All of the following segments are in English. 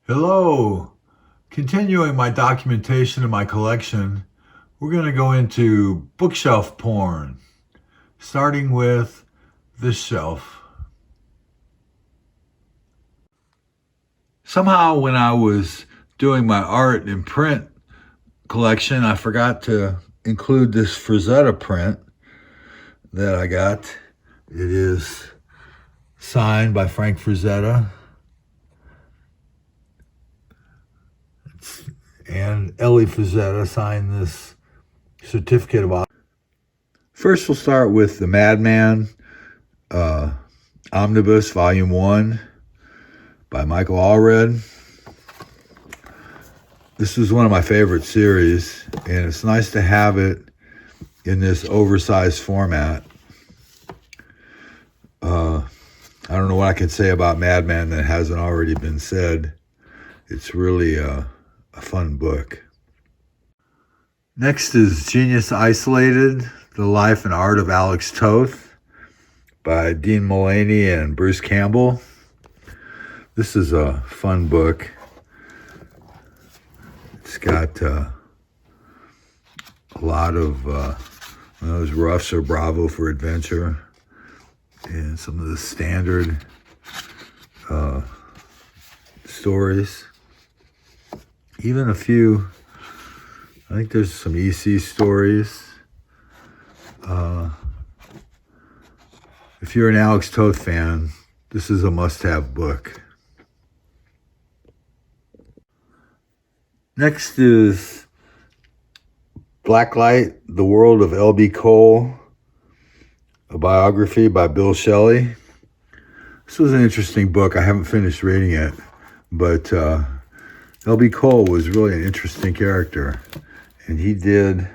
Hello. Continuing my documentation of my collection, we're going to go into bookshelf porn, starting with this shelf. Somehow, when I was doing my art and print collection, I forgot to include this Frazetta print that I got. It is signed by Frank Frazetta. And Ellie Frazetta signed this certificate of authorship. First, we'll start with The Madman Omnibus, Volume 1 by Michael Allred. This is one of my favorite series, and it's nice to have it in this oversized format. I don't know what I can say about Madman that hasn't already been said. It's really a fun book. Next is Genius Isolated, The Life and Art of Alex Toth by Dean Mullaney and Bruce Campbell. This is a fun book. It's got a lot of those roughs or bravo for adventure and some of the standard stories. Even a few, I think there's some EC stories. If you're an Alex Toth fan, this is a must-have book. Next is Blacklight, The World of L.B. Cole, a biography by Bill Shelley. This was an interesting book. I haven't finished reading it, but L.B. Cole was really an interesting character, and he did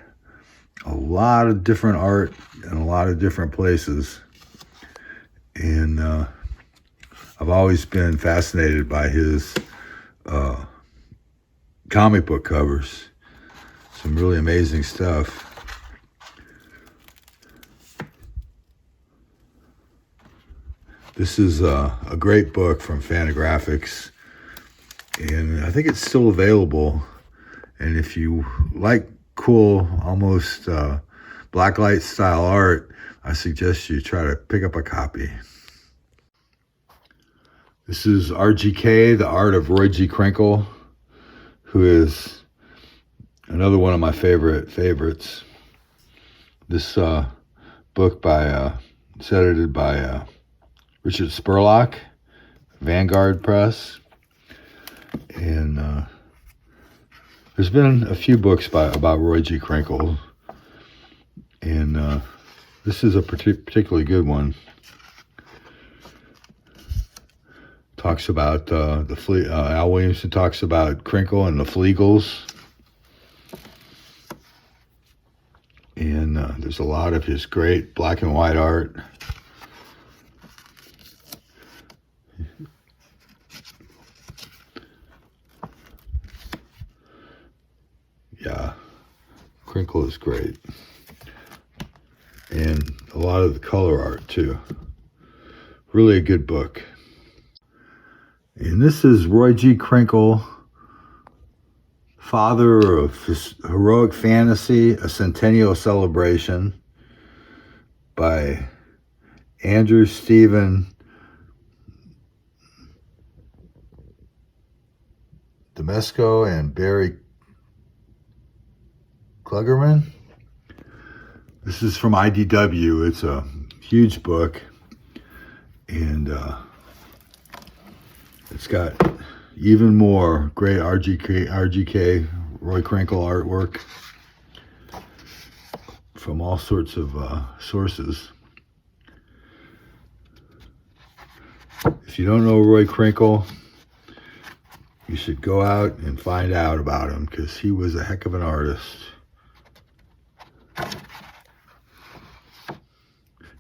a lot of different art in a lot of different places. And I've always been fascinated by his comic book covers. Some really amazing stuff. This is a great book from Fantagraphics, and I think it's still available. And if you like cool, almost blacklight style art, I suggest you try to pick up a copy. This is RGK, The Art of Roy G. Krinkle, who is another one of my favorites. This book it's edited by Richard Spurlock, Vanguard Press. And there's been a few books about Roy G. Krinkle, and this is a particularly good one. Talks about Al Williamson talks about Krinkle and the Flegels, and there's a lot of his great black and white art. Yeah, Krinkle is great. And a lot of the color art, too. Really a good book. And this is Roy G. Krinkle, Father of Heroic Fantasy, A Centennial Celebration by Andrew Stephen Domesco and Barry Klugerman. This is from IDW. It's a huge book, and it's got even more great RGK Roy Krinkle artwork from all sorts of sources. If you don't know Roy Krinkle, you should go out and find out about him, because he was a heck of an artist.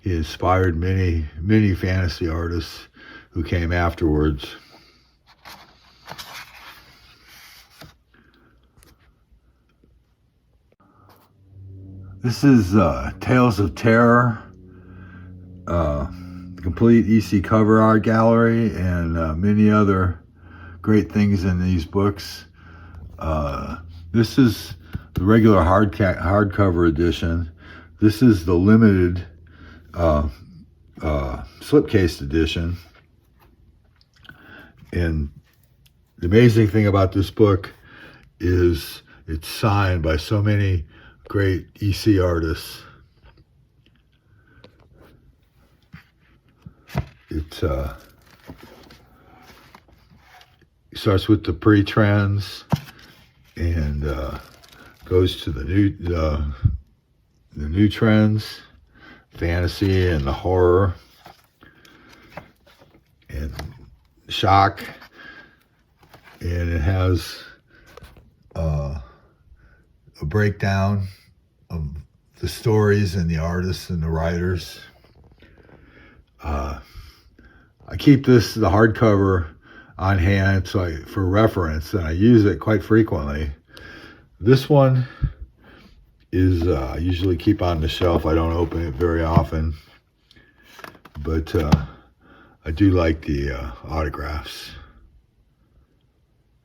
He inspired many fantasy artists who came afterwards. This is Tales of Terror, complete EC cover art gallery, and many other great things in these books. This is the regular hardcover edition. This is the limited slipcase edition. And the amazing thing about this book is it's signed by so many great EC artists. It starts with the pre-trends and goes to the new trends, fantasy and the horror and shock, and it has a breakdown of the stories and the artists and the writers. I keep the hardcover on hand for reference, and I use it quite frequently. This one is I usually keep on the shelf. I don't open it very often, but I do like the autographs.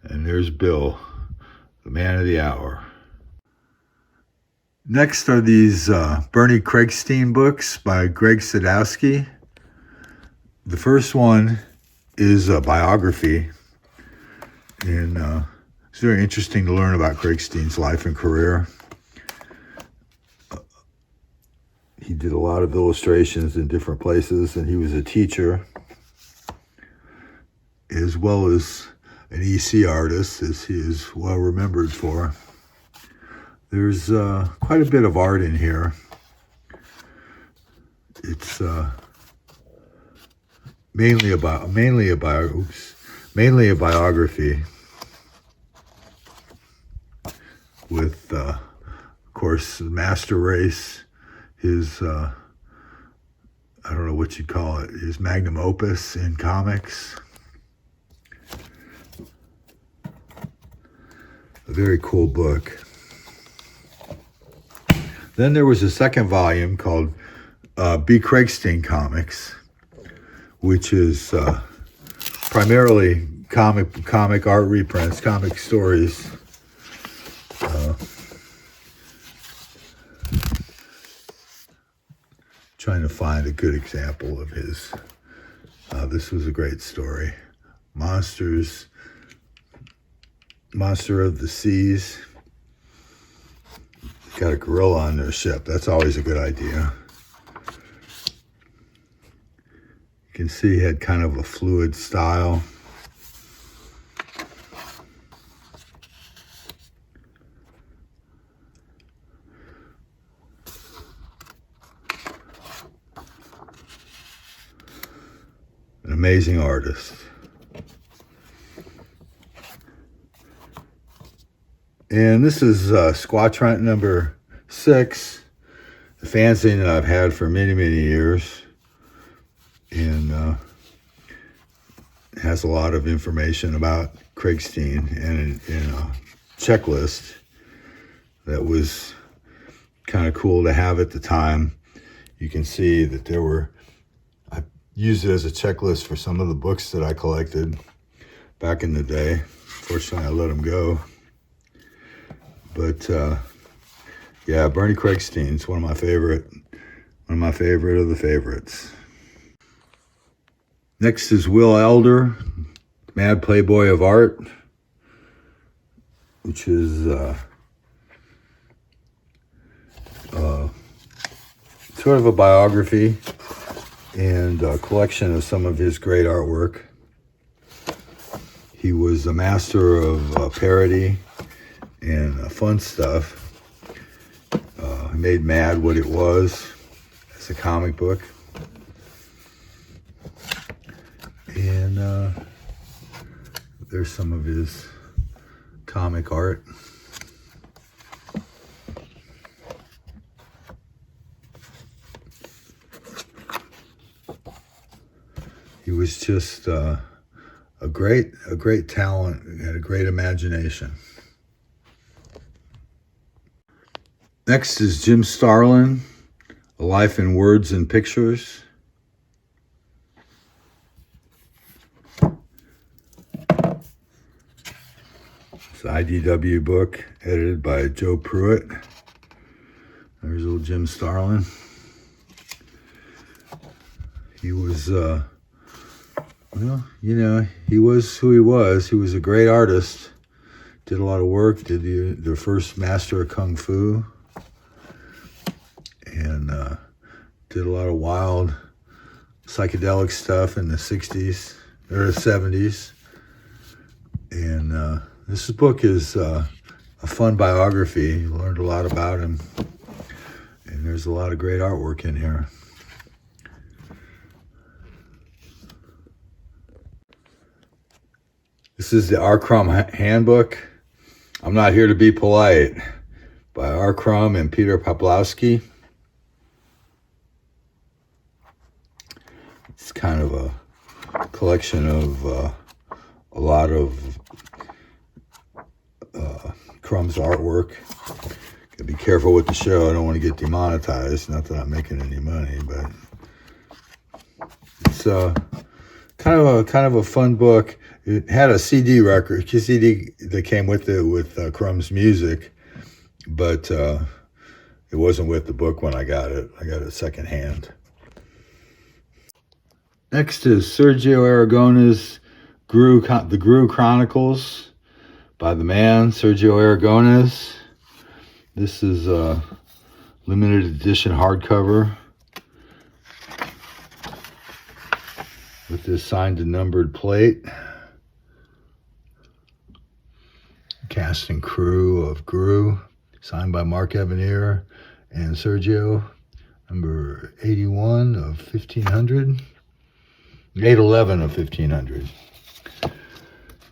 And there's Bill, the man of the hour. Next are these Bernie Krigstein books by Greg Sadowski. The first one is a biography, and it's very interesting to learn about Krigstein's life and career. He did a lot of illustrations in different places, and he was a teacher as well as an EC artist, as he is well remembered for. There's quite a bit of art in here. It's mainly a biography with, of course, Master Race, his, I don't know what you'd call it, his magnum opus in comics. A very cool book. Then there was a second volume called B. Krigstein Comics, which is primarily comic art reprints, comic stories. Trying to find a good example of his. This was a great story. Monster of the Seas. Got a gorilla on their ship. That's always a good idea. You can see he had kind of a fluid style. An amazing artist. And this is Squatron number 6, a fanzine that I've had for many, many years. And it has a lot of information about Krigstein and a checklist that was kind of cool to have at the time. You can see that I used it as a checklist for some of the books that I collected back in the day. Fortunately, I let them go. But yeah, Bernie Krigstein's one of my favorite of the favorites. Next is Will Elder, Mad Playboy of Art, which is sort of a biography and a collection of some of his great artwork. He was a master of parody and fun stuff. He made Mad what it was as a comic book. And there's some of his comic art. He was just a great talent, had a great imagination. Next is Jim Starlin, A Life in Words and Pictures. IDW book, edited by Joe Pruitt. There's old Jim Starlin. He was, well, you know, he was who he was. He was a great artist. Did a lot of work. Did the first Master of Kung Fu. And did a lot of wild psychedelic stuff in the 60s or the 70s. And this book is a fun biography. You learned a lot about him. And there's a lot of great artwork in here. This is the R. Crumb Handbook. I'm Not Here to Be Polite by R. Crumb and Peter Poplawski. It's kind of a collection of a lot of Crumb's artwork. Gotta be careful with the show. I don't want to get demonetized. Not that I'm making any money, but it's kind of a fun book. It had a CD record, CD that came with it with Crumb's music, but it wasn't with the book when I got it. I got it secondhand. Next is Sergio Aragones' The Gru Chronicles by the man Sergio Aragones. This is a limited edition hardcover with this signed and numbered plate. Cast and crew of Gru, signed by Mark Evanier and Sergio, number 81 of 1500, 811 of 1500.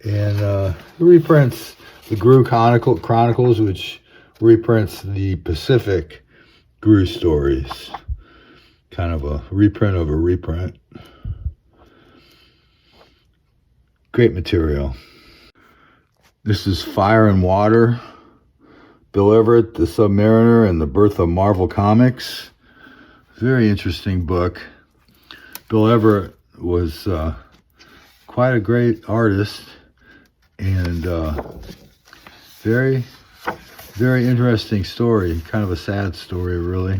And reprints the Gru Chronicles, which reprints the Pacific Gru stories. Kind of a reprint of a reprint. Great material. This is Fire and Water, Bill Everett, The Submariner, and the Birth of Marvel Comics. Very interesting book. Bill Everett was quite a great artist, and very, very interesting story. Kind of a sad story, really.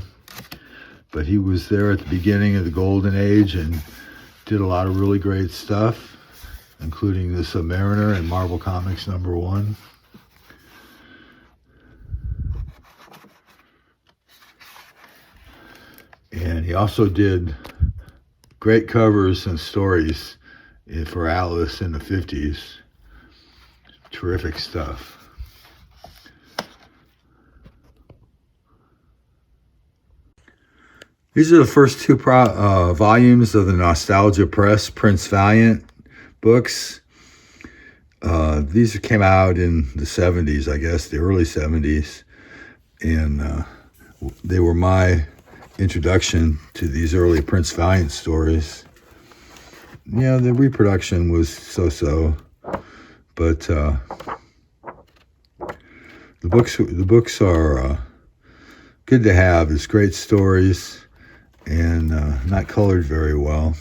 But he was there at the beginning of the Golden Age and did a lot of really great stuff, including The Submariner and Marvel Comics #1. And he also did great covers and stories for Atlas in the 50s. Terrific stuff. These are the first two volumes of the Nostalgia Press Prince Valiant books. These came out in the 70s, I guess, the early 70s. And they were my introduction to these early Prince Valiant stories. Yeah, the reproduction was so-so, but the books are good to have. It's great stories and not colored very well.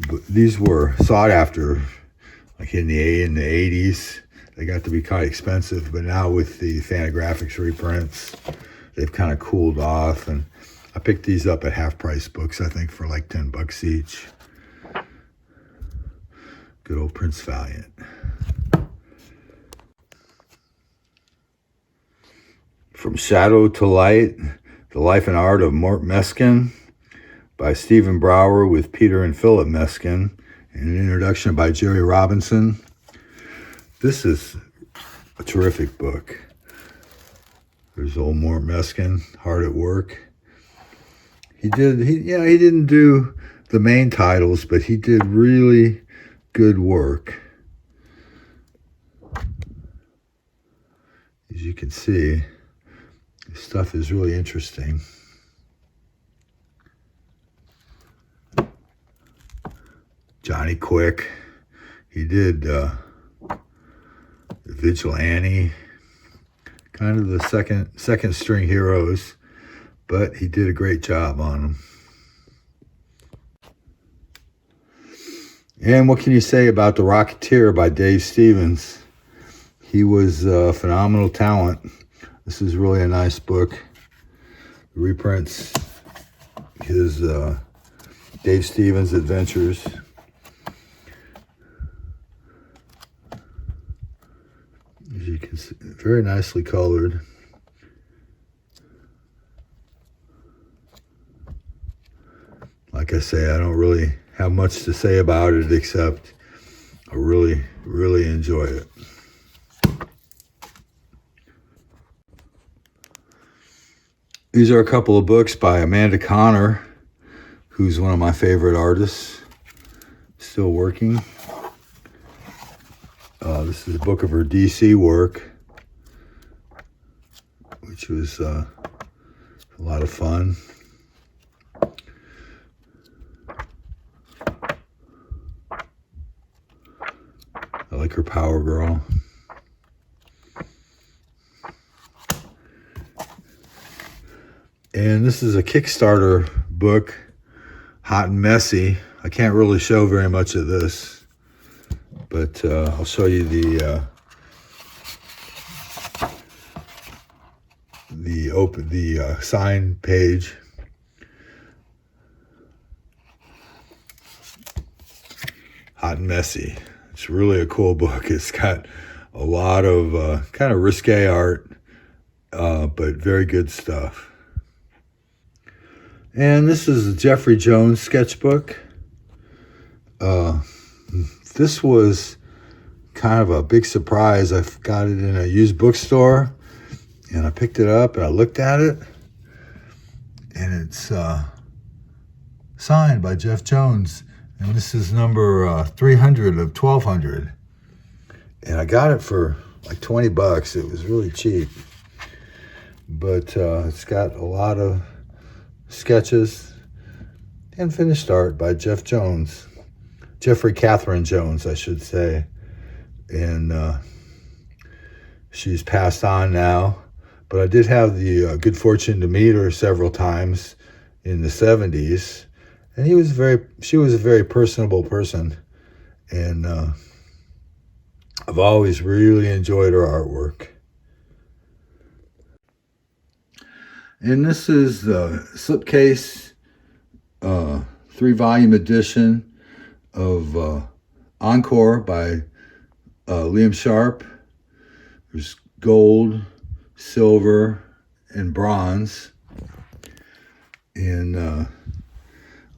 But these were sought after, like in the 80s. They got to be kind of expensive, but now with the Fantagraphics reprints, they've kind of cooled off. And I picked these up at half-price books, I think, for like $10 each. Good old Prince Valiant. From Shadow to Light, The Life and Art of Mort Meskin by Stephen Brower with Peter and Philip Meskin, and an introduction by Jerry Robinson. This is a terrific book. There's old Mort Meskin, hard at work. He didn't do the main titles, but he did really good work. As you can see, this stuff is really interesting. Johnny Quick, he did Vigilante, kind of the second string heroes, but he did a great job on them. And what can you say about The Rocketeer by Dave Stevens? He was a phenomenal talent. This is really a nice book. It reprints his Dave Stevens adventures. As you can see, very nicely colored. Like I say, I don't really have much to say about it except I really, really enjoy it. These are a couple of books by Amanda Connor, who's one of my favorite artists, still working. This is a book of her DC work, which was a lot of fun. I like her Power Girl. And this is a Kickstarter book, Hot and Messy. I can't really show very much of this, but I'll show you the sign page. Hot and Messy. It's really a cool book. It's got a lot of kind of risque art, but very good stuff. And this is a Jeffrey Jones sketchbook. This was kind of a big surprise. I got it in a used bookstore, and I picked it up and I looked at it, and it's signed by Jeff Jones. And this is number 300 of 1200. And I got it for like $20. It was really cheap. But it's got a lot of sketches and finished art by Jeff Jones. Jeffrey Catherine Jones, I should say. And she's passed on now. But I did have the good fortune to meet her several times in the 70s. And she was a very personable person, and I've always really enjoyed her artwork. And this is the slipcase 3-volume edition of Encore by Liam Sharp. There's gold, silver, and bronze. And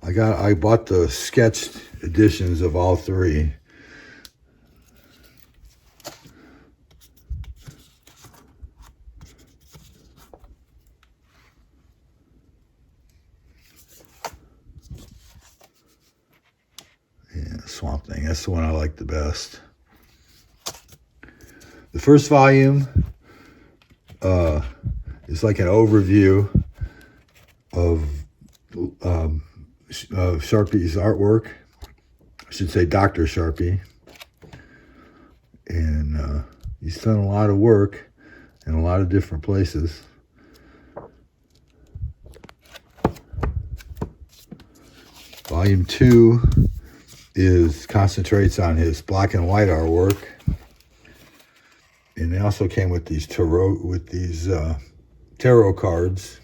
I bought the sketched editions of all three. Yeah, Swamp Thing. That's the one I like the best. The first volume is like an overview of Sharpie's artwork. I should say Dr. Sharpie. And he's done a lot of work in a lot of different places. Volume 2 concentrates on his black and white artwork. And they also came with these tarot cards.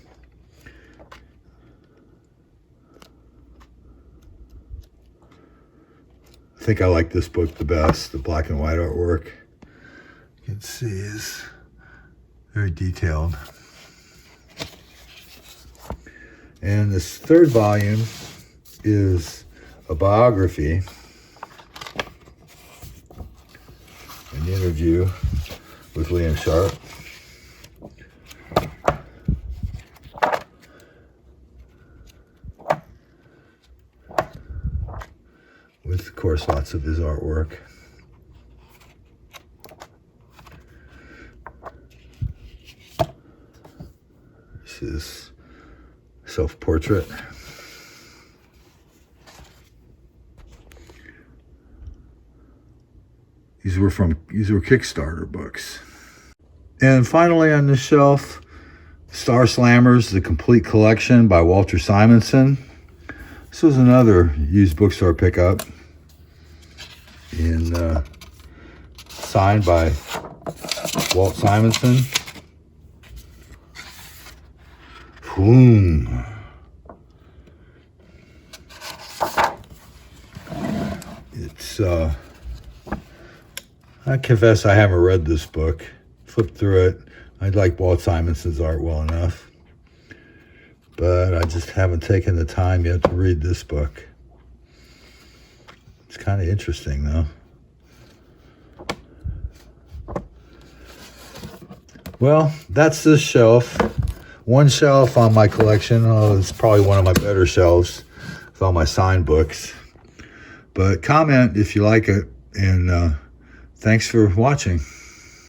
I think I like this book the best, the black and white artwork. You can see is very detailed. And this third volume is a biography, an interview with Liam Sharp. With, of course, lots of his artwork. This is self-portrait. These were Kickstarter books. And finally on the shelf, Star Slammers, The Complete Collection by Walter Simonson. This was another used bookstore pickup. signed by Walt Simonson. Boom. It's, I confess I haven't read this book. Flipped through it. I like Walt Simonson's art well enough, but I just haven't taken the time yet to read this book. It's kind of interesting, though. Well, that's this shelf. One shelf on my collection. Oh, it's probably one of my better shelves with all my signed books. But comment if you like it, and thanks for watching.